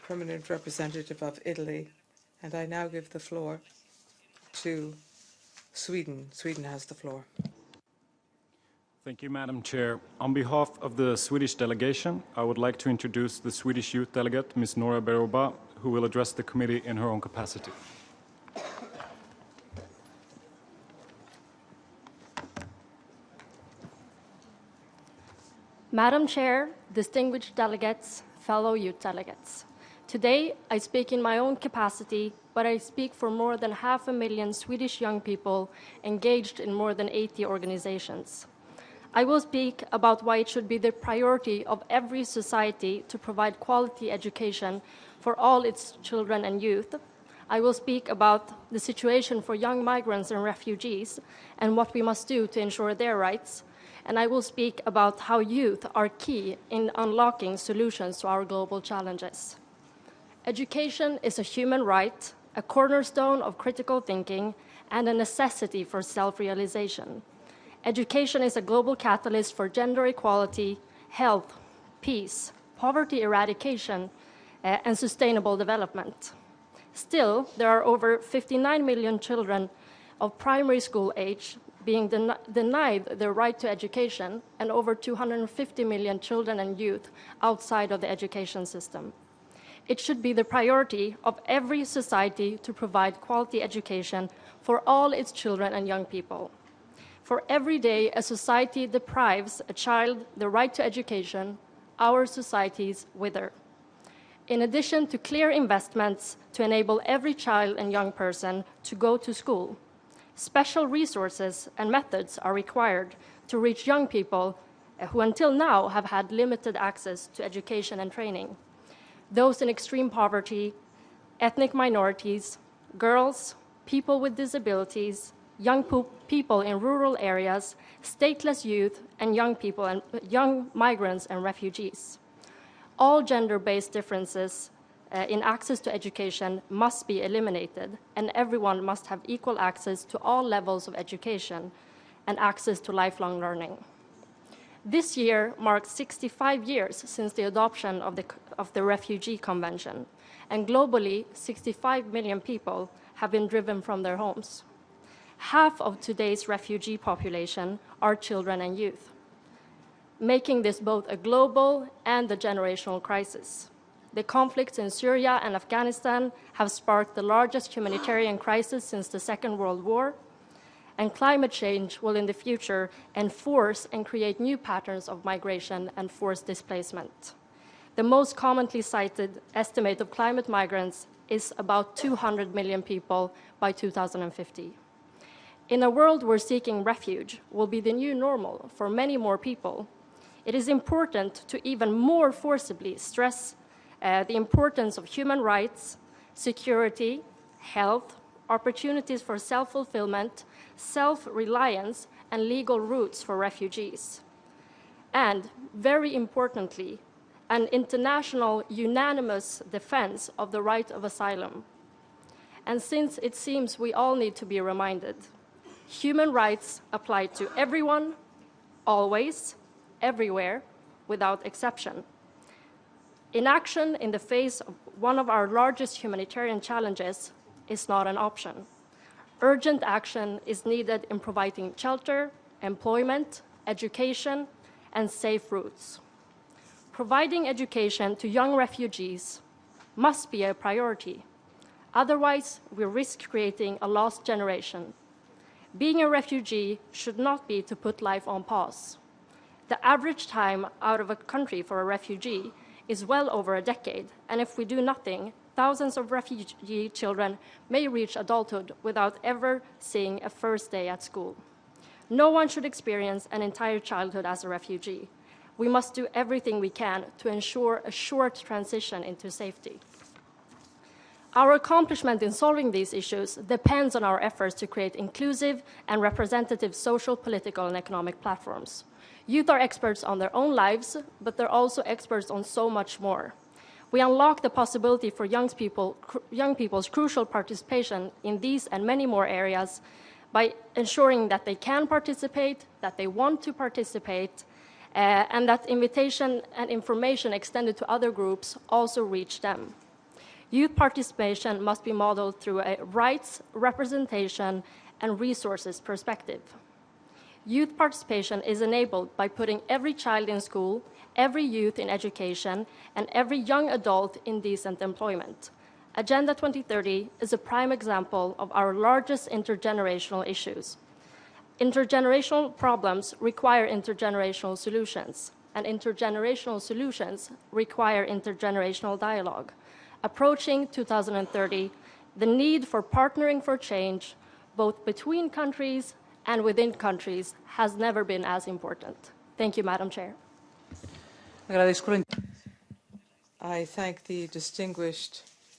Permanent representative of Italy, and I now give the floor to Sweden. Sweden has the floor. Thank you, Madam Chair. On behalf of the Swedish delegation, I would like to introduce the Swedish youth delegate, Ms. Noura Berrouba, who will address the committee in her own capacity. Madam Chair, distinguished delegates, fellow youth delegates. Today, I speak in my own capacity, but I speak for more than 500,000 Swedish young people engaged in more than 80 organizations. I will speak about why it should be the priority of every society to provide quality education for all its children and youth. I will speak about the situation for young migrants and refugees and what we must do to ensure their rights. And I will speak about how youth are key in unlocking solutions to our global challenges. Education is a human right, a cornerstone of critical thinking, and a necessity for self-realization. Education is a global catalyst for gender equality, health, peace, poverty eradication, and sustainable development. Still, there are over 59 million children of primary school age being denied their right to education, and over 250 million children and youth outside of the education system. It should be the priority of every society to provide quality education for all its children and young people. For every day a society deprives a child the right to education, our societies wither. In addition to clear investments to enable every child and young person to go to school, special resources and methods are required to reach young people who until now have had limited access to education and training. Those in extreme poverty, ethnic minorities, girls, people with disabilities, young people in rural areas, stateless youth, and young migrants and refugees. All gender-based differences in access to education must be eliminated, and everyone must have equal access to all levels of education and access to lifelong learning. This year marks 65 years since the adoption of the Refugee Convention, and globally, 65 million people have been driven from their homes. Half of today's refugee population are children and youth, making this both a global and a generational crisis. The conflicts in Syria and Afghanistan have sparked the largest humanitarian crisis since the Second World War, and climate change will in the future enforce and create new patterns of migration and forced displacement. The most commonly cited estimate of climate migrants is about 200 million people by 2050. In a world where seeking refuge will be the new normal for many more people, it is important to even more forcibly stress the importance of human rights, security, health, opportunities for self-fulfillment, self-reliance, and legal routes for refugees. And, very importantly, an international unanimous defense of the right of asylum. And since it seems we all need to be reminded, human rights apply to everyone, always, everywhere, without exception. Inaction in the face of one of our largest humanitarian challenges is not an option. Urgent action is needed in providing shelter, employment, education, and safe routes. Providing education to young refugees must be a priority. Otherwise, we risk creating a lost generation. Being a refugee should not be to put life on pause. The average time out of a country for a refugee is well over a decade, and if we do nothing, thousands of refugee children may reach adulthood without ever seeing a first day at school. No one should experience an entire childhood as a refugee. We must do everything we can to ensure a short transition into safety. Our accomplishment in solving these issues depends on our efforts to create inclusive and representative social, political, and economic platforms. Youth are experts on their own lives, but they're also experts on so much more. We unlock the possibility for young people's crucial participation in these and many more areas by ensuring that they can participate, that they want to participate, and that invitation and information extended to other groups also reach them. Youth participation must be modeled through a rights, representation, and resources perspective. Youth participation is enabled by putting every child in school, every youth in education, and every young adult in decent employment. Agenda 2030 is a prime example of our largest intergenerational issues. Intergenerational problems require intergenerational solutions, and intergenerational solutions require intergenerational dialogue. Approaching 2030, the need for partnering for change, both between countries and within countries, has never been as important. Thank you, Madam Chair. I thank the distinguished